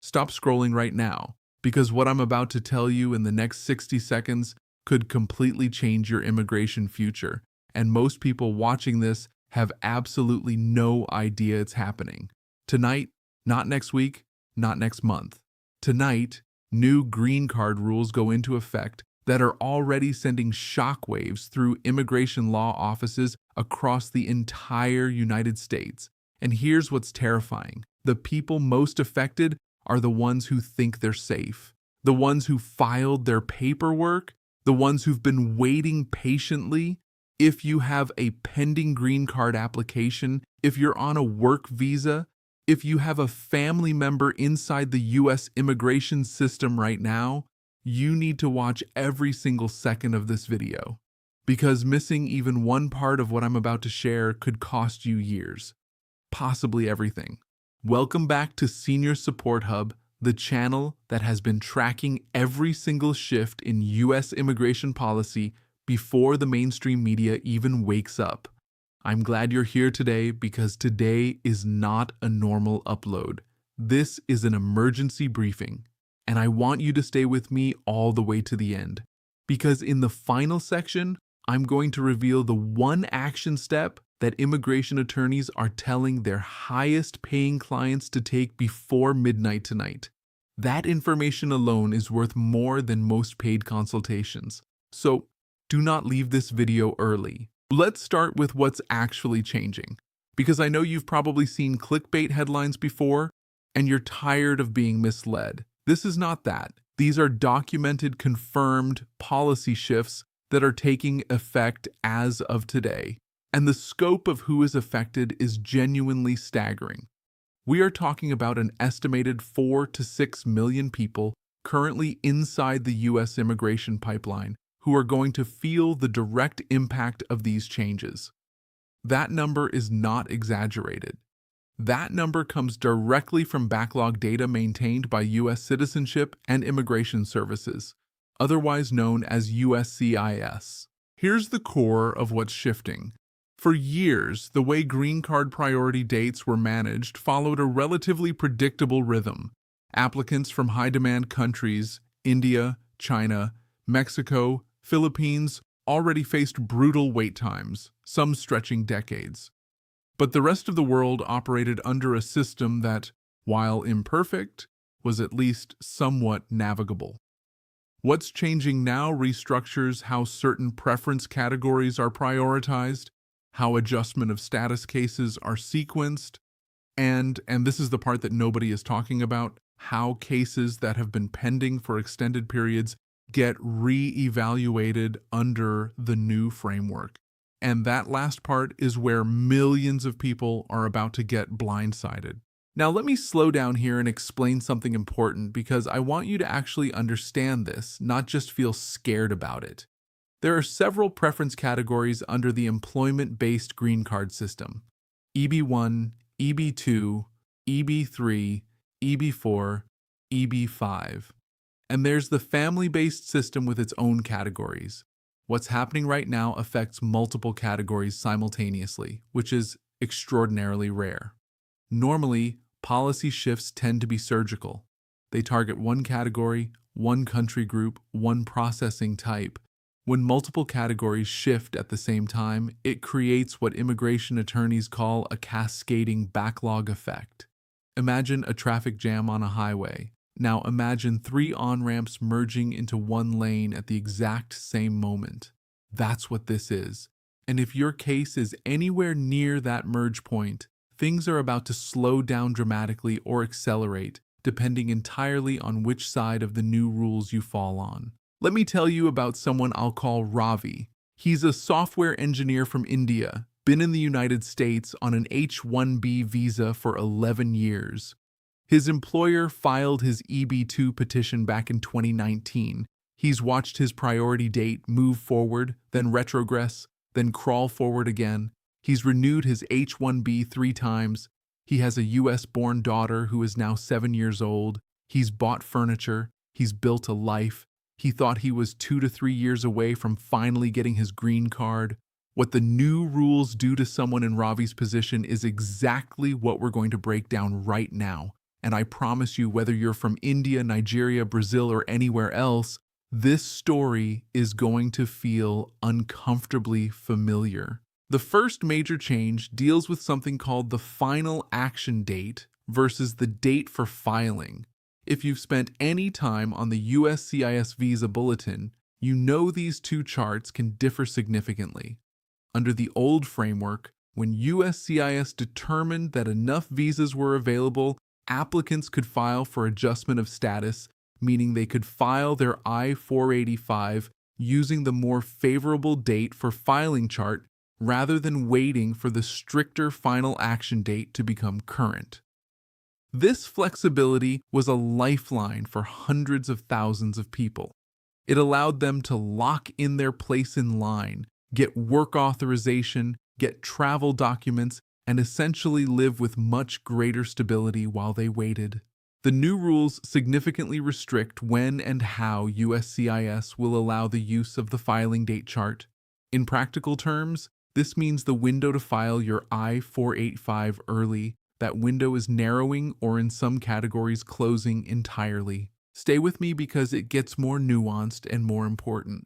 stop scrolling right now, because what I'm about to tell you in the next 60 seconds could completely change your immigration future, and most people watching this have absolutely no idea it's happening. Tonight, not next week, not next month. Tonight, new green card rules go into effect that are already sending shockwaves through immigration law offices across the entire United States. And here's what's terrifying. The people most affected are the ones who think they're safe, the ones who filed their paperwork, the ones who've been waiting patiently. If you have a pending green card application, if you're on a work visa, if you have a family member inside the U.S. immigration system right now, you need to watch every single second of this video, because missing even one part of what I'm about to share could cost you years, possibly everything. Welcome back to Senior Support Hub, the channel that has been tracking every single shift in U.S. immigration policy before the mainstream media even wakes up. I'm glad you're here today because today is not a normal upload. This is an emergency briefing, and I want you to stay with me all the way to the end, because in the final section, I'm going to reveal the one action step that immigration attorneys are telling their highest paying clients to take before midnight tonight. That information alone is worth more than most paid consultations. So do not leave this video early. Let's start with what's actually changing, because I know you've probably seen clickbait headlines before and you're tired of being misled. This is not that. These are documented, confirmed policy shifts that are taking effect as of today. And the scope of who is affected is genuinely staggering. We are talking about an estimated 4 to 6 million people currently inside the U.S. immigration pipeline who are going to feel the direct impact of these changes. That number is not exaggerated. That number comes directly from backlog data maintained by U.S. Citizenship and Immigration Services, otherwise known as USCIS. Here's the core of what's shifting. For years, the way green card priority dates were managed followed a relatively predictable rhythm. Applicants from high-demand countries, India, China, Mexico, Philippines, already faced brutal wait times, some stretching decades. But the rest of the world operated under a system that, while imperfect, was at least somewhat navigable. What's changing now restructures how certain preference categories are prioritized, how adjustment of status cases are sequenced, and this is the part that nobody is talking about, how cases that have been pending for extended periods get re-evaluated under the new framework. And that last part is where millions of people are about to get blindsided. Now let me slow down here and explain something important, because I want you to actually understand this, not just feel scared about it. There are several preference categories under the employment-based green card system: EB1, EB2, EB3, EB4, EB5. And there's the family-based system with its own categories. What's happening right now affects multiple categories simultaneously, which is extraordinarily rare. Normally, policy shifts tend to be surgical. They target one category, one country group, one processing type. When multiple categories shift at the same time, it creates what immigration attorneys call a cascading backlog effect. Imagine a traffic jam on a highway. Now imagine 3 on-ramps merging into one lane at the exact same moment. That's what this is. And if your case is anywhere near that merge point, things are about to slow down dramatically or accelerate, depending entirely on which side of the new rules you fall on. Let me tell you about someone I'll call Ravi. He's a software engineer from India, been in the United States on an H-1B visa for 11 years. His employer filed his EB2 petition back in 2019. He's watched his priority date move forward, then retrogress, then crawl forward again. He's renewed his H-1B 3 times. He has a US-born daughter who is now 7 years old. He's bought furniture. He's built a life. He thought he was 2 to 3 years away from finally getting his green card. What the new rules do to someone in Ravi's position is exactly what we're going to break down right now. And I promise you, whether you're from India, Nigeria, Brazil, or anywhere else, this story is going to feel uncomfortably familiar. The first major change deals with something called the final action date versus the date for filing. If you've spent any time on the USCIS Visa Bulletin, you know these two charts can differ significantly. Under the old framework, when USCIS determined that enough visas were available, applicants could file for adjustment of status, meaning they could file their I-485 using the more favorable date for filing chart rather than waiting for the stricter final action date to become current. This flexibility was a lifeline for hundreds of thousands of people. It allowed them to lock in their place in line, get work authorization, get travel documents, and essentially live with much greater stability while they waited. The new rules significantly restrict when and how USCIS will allow the use of the filing date chart. In practical terms, this means the window to file your I-485 early, that window is narrowing or in some categories closing entirely. Stay with me because it gets more nuanced and more important.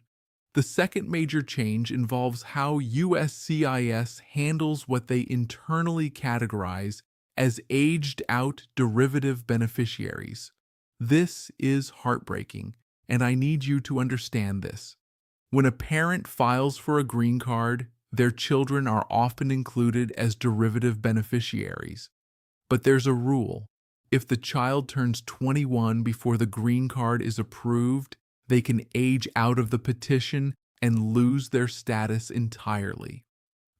The second major change involves how USCIS handles what they internally categorize as aged-out derivative beneficiaries. This is heartbreaking, and I need you to understand this. When a parent files for a green card, their children are often included as derivative beneficiaries. But there's a rule. If the child turns 21 before the green card is approved, they can age out of the petition and lose their status entirely.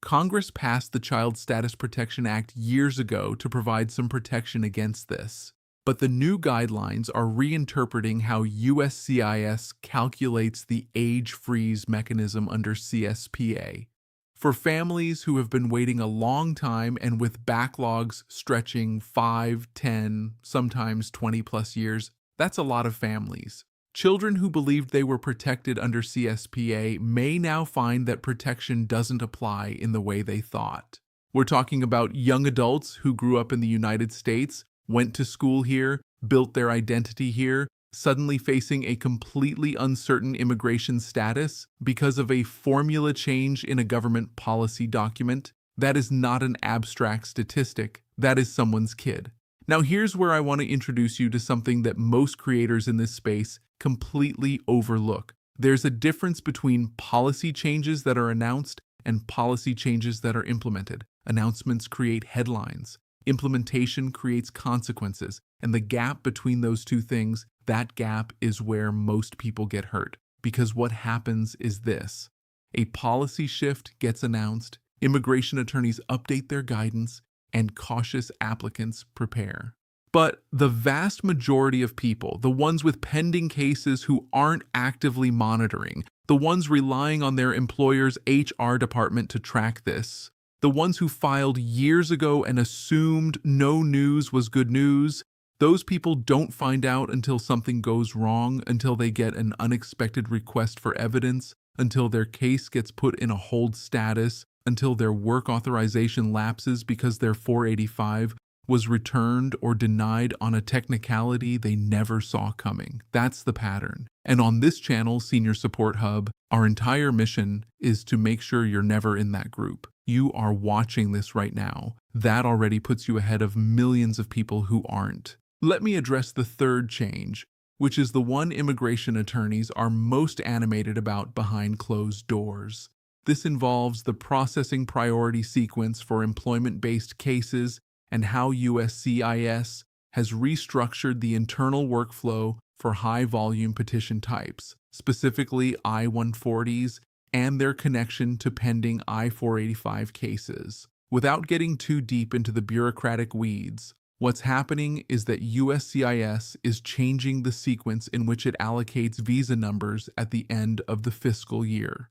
Congress passed the Child Status Protection Act years ago to provide some protection against this. But the new guidelines are reinterpreting how USCIS calculates the age freeze mechanism under CSPA. For families who have been waiting a long time and with backlogs stretching 5, 10, sometimes 20 plus years, that's a lot of families. Children who believed they were protected under CSPA may now find that protection doesn't apply in the way they thought. We're talking about young adults who grew up in the United States, went to school here, built their identity here, suddenly facing a completely uncertain immigration status because of a formula change in a government policy document. That is not an abstract statistic. That is someone's kid. Now here's where I want to introduce you to something that most creators in this space completely overlook. There's a difference between policy changes that are announced and policy changes that are implemented. Announcements create headlines. Implementation creates consequences. And the gap between those two things, that gap is where most people get hurt. Because what happens is this. A policy shift gets announced, immigration attorneys update their guidance, and cautious applicants prepare. But the vast majority of people, the ones with pending cases who aren't actively monitoring, the ones relying on their employer's HR department to track this, the ones who filed years ago and assumed no news was good news, those people don't find out until something goes wrong, until they get an unexpected request for evidence, until their case gets put in a hold status, until their work authorization lapses because their 485 was returned or denied on a technicality they never saw coming. That's the pattern. And on this channel, Senior Support Hub, our entire mission is to make sure you're never in that group. You are watching this right now. That already puts you ahead of millions of people who aren't. Let me address the third change, which is the one immigration attorneys are most animated about behind closed doors. This involves the processing priority sequence for employment-based cases and how USCIS has restructured the internal workflow for high-volume petition types, specifically I-140s, and their connection to pending I-485 cases. Without getting too deep into the bureaucratic weeds, what's happening is that USCIS is changing the sequence in which it allocates visa numbers at the end of the fiscal year.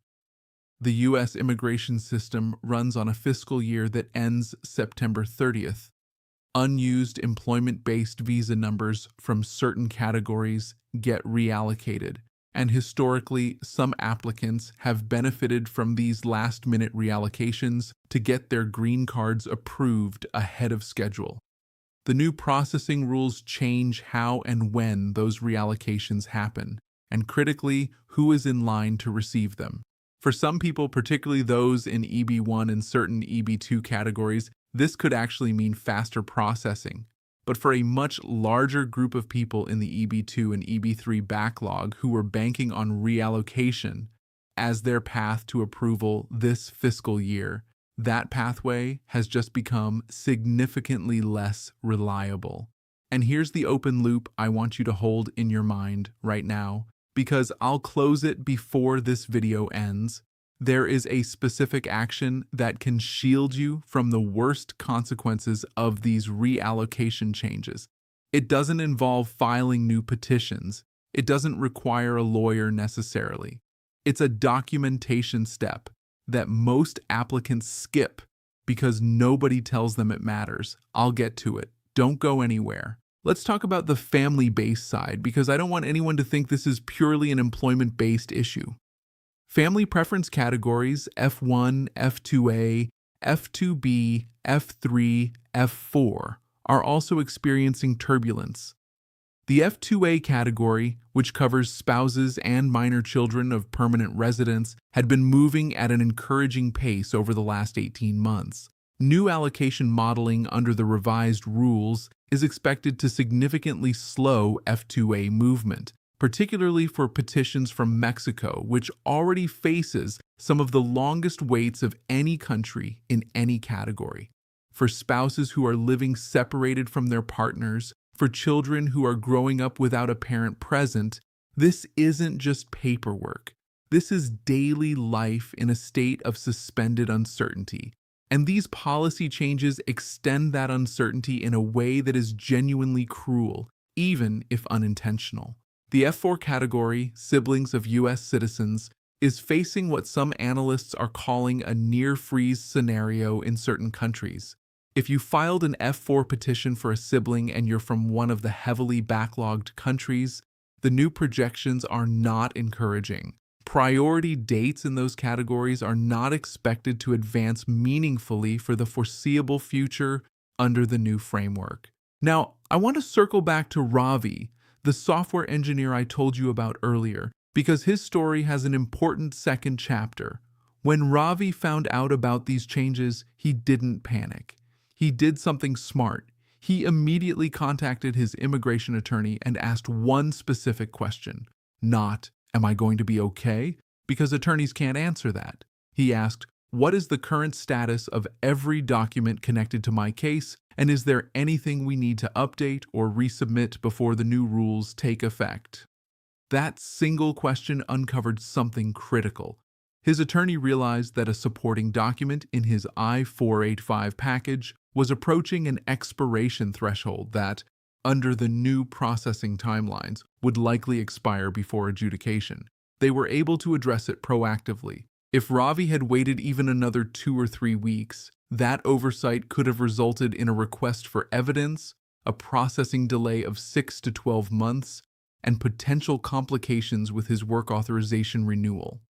The U.S. immigration system runs on a fiscal year that ends September 30th. Unused employment-based visa numbers from certain categories get reallocated, and historically, some applicants have benefited from these last-minute reallocations to get their green cards approved ahead of schedule. The new processing rules change how and when those reallocations happen, and critically, who is in line to receive them. For some people, particularly those in EB1 and certain EB2 categories, this could actually mean faster processing. But for a much larger group of people in the EB2 and EB3 backlog who were banking on reallocation as their path to approval this fiscal year, that pathway has just become significantly less reliable. And here's the open loop I want you to hold in your mind right now, because I'll close it before this video ends. There is a specific action that can shield you from the worst consequences of these reallocation changes. It doesn't involve filing new petitions. It doesn't require a lawyer necessarily. It's a documentation step that most applicants skip because nobody tells them it matters. I'll get to it. Don't go anywhere. Let's talk about the family-based side, because I don't want anyone to think this is purely an employment-based issue. Family preference categories F1, F2A, F2B, F3, F4 are also experiencing turbulence. The F2A category, which covers spouses and minor children of permanent residents, had been moving at an encouraging pace over the last 18 months. New allocation modeling under the revised rules is expected to significantly slow F2A movement, particularly for petitions from Mexico, which already faces some of the longest waits of any country in any category. For spouses who are living separated from their partners, for children who are growing up without a parent present, this isn't just paperwork. This is daily life in a state of suspended uncertainty. And these policy changes extend that uncertainty in a way that is genuinely cruel, even if unintentional. The F4 category, siblings of U.S. citizens, is facing what some analysts are calling a near-freeze scenario in certain countries. If you filed an F4 petition for a sibling and you're from one of the heavily backlogged countries, the new projections are not encouraging. Priority dates in those categories are not expected to advance meaningfully for the foreseeable future under the new framework. Now, I want to circle back to Ravi, the software engineer I told you about earlier, because his story has an important second chapter. When Ravi found out about these changes, he didn't panic. He did something smart. He immediately contacted his immigration attorney and asked one specific question, not, "Am I going to be okay?" Because attorneys can't answer that. He asked, "What is the current status of every document connected to my case, and is there anything we need to update or resubmit before the new rules take effect?" That single question uncovered something critical. His attorney realized that a supporting document in his I-485 package was approaching an expiration threshold that, under the new processing timelines, would likely expire before adjudication. They were able to address it proactively. If Ravi had waited even another 2 or 3 weeks, that oversight could have resulted in a request for evidence, a processing delay of 6 to 12 months, and potential complications with his work authorization renewal.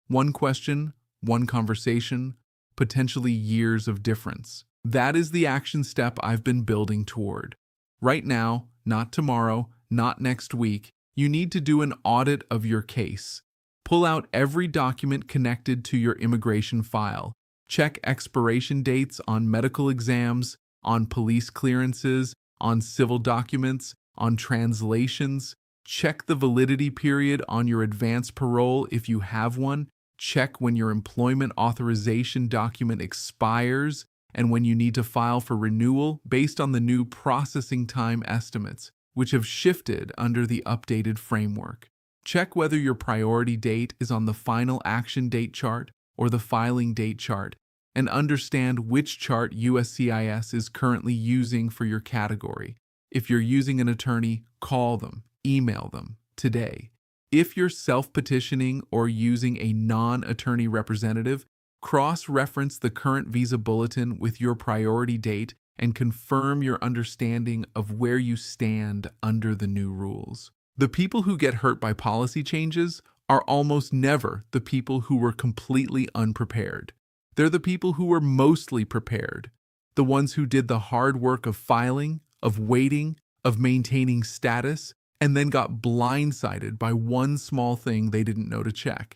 One question, one conversation, potentially years of difference. That is the action step I've been building toward. Right now, not tomorrow, not next week, you need to do an audit of your case. Pull out every document connected to your immigration file. Check expiration dates on medical exams, on police clearances, on civil documents, on translations. Check the validity period on your advance parole if you have one. Check when your employment authorization document expires and when you need to file for renewal based on the new processing time estimates, which have shifted under the updated framework. Check whether your priority date is on the final action date chart or the filing date chart, and understand which chart USCIS is currently using for your category. If you're using an attorney, call them, email them today. If you're self-petitioning or using a non-attorney representative, cross-reference the current visa bulletin with your priority date and confirm your understanding of where you stand under the new rules. The people who get hurt by policy changes are almost never the people who were completely unprepared. They're the people who were mostly prepared. The The ones who did the hard work of filing, of waiting, of maintaining status, and then got blindsided by one small thing they didn't know to check.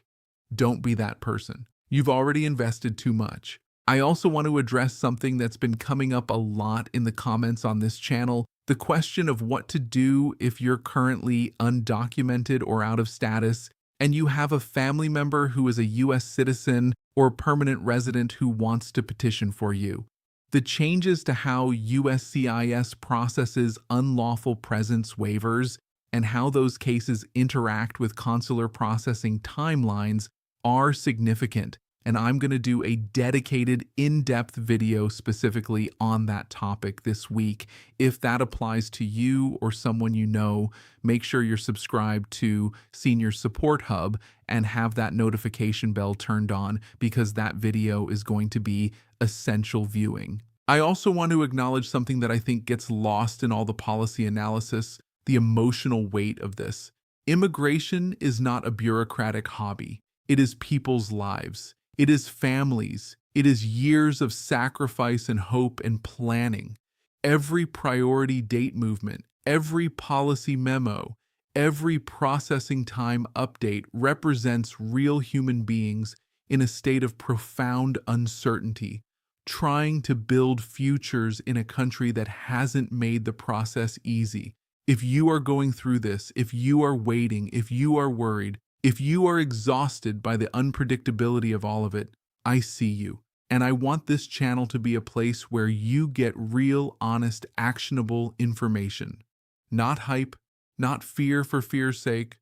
Don't be that person. You've already invested too much. I also want to address something that's been coming up a lot in the comments on this channel, the question of what to do if you're currently undocumented or out of status, and you have a family member who is a U.S. citizen or permanent resident who wants to petition for you. The changes to how USCIS processes unlawful presence waivers and how those cases interact with consular processing timelines are significant, and I'm going to do a dedicated, in-depth video specifically on that topic this week. If that applies to you or someone you know, make sure you're subscribed to Senior Support Hub and have that notification bell turned on, because that video is going to be essential viewing. I also want to acknowledge something that I think gets lost in all the policy analysis: the emotional weight of this. Immigration is not a bureaucratic hobby. It is people's lives. It is families. It is years of sacrifice and hope and planning. Every priority date movement, every policy memo, every processing time update represents real human beings in a state of profound uncertainty, trying to build futures in a country that hasn't made the process easy. If you are going through this, if you are waiting, if you are worried, if you are exhausted by the unpredictability of all of it, I see you. And I want this channel to be a place where you get real, honest, actionable information. Not hype, not fear for fear's sake,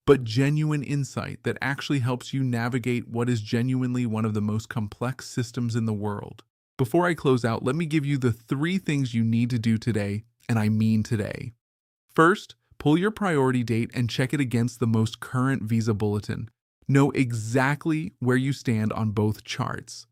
but genuine insight that actually helps you navigate what is genuinely one of the most complex systems in the world. Before I close out, let me give you the 3 things you need to do today, and I mean today. First, pull your priority date and check it against the most current visa bulletin. Know exactly where you stand on both charts.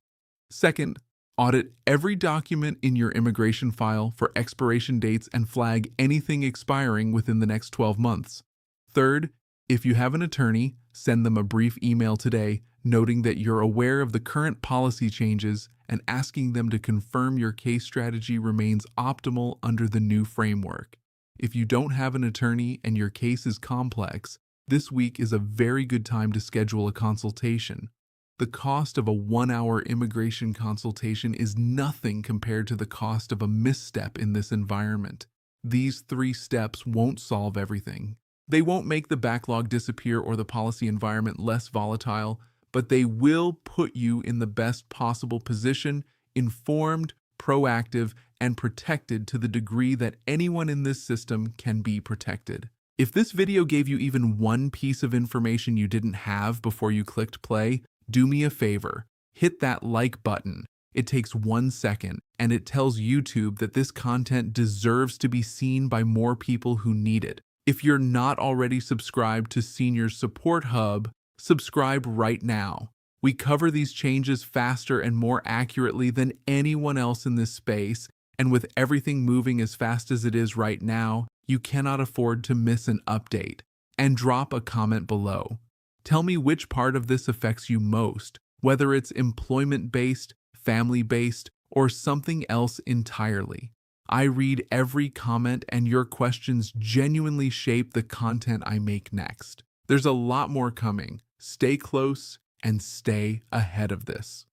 Second, audit every document in your immigration file for expiration dates and flag anything expiring within the next 12 months. Third, if you have an attorney, send them a brief email today noting that you're aware of the current policy changes and asking them to confirm your case strategy remains optimal under the new framework. If you don't have an attorney and your case is complex, this week is a very good time to schedule a consultation. The cost of a 1-hour immigration consultation is nothing compared to the cost of a misstep in this environment. These 3 steps won't solve everything. They won't make the backlog disappear or the policy environment less volatile, but they will put you in the best possible position, informed, proactive, and protected to the degree that anyone in this system can be protected. If this video gave you even one piece of information you didn't have before you clicked play, do me a favor. Hit that like button. It takes 1 second, and it tells YouTube that this content deserves to be seen by more people who need it. If you're not already subscribed to Senior Support Hub, subscribe right now. We cover these changes faster and more accurately than anyone else in this space, and with everything moving as fast as it is right now, you cannot afford to miss an update. And drop a comment below. Tell me which part of this affects you most, whether it's employment-based, family-based, or something else entirely. I read every comment, and your questions genuinely shape the content I make next. There's a lot more coming. Stay close and stay ahead of this.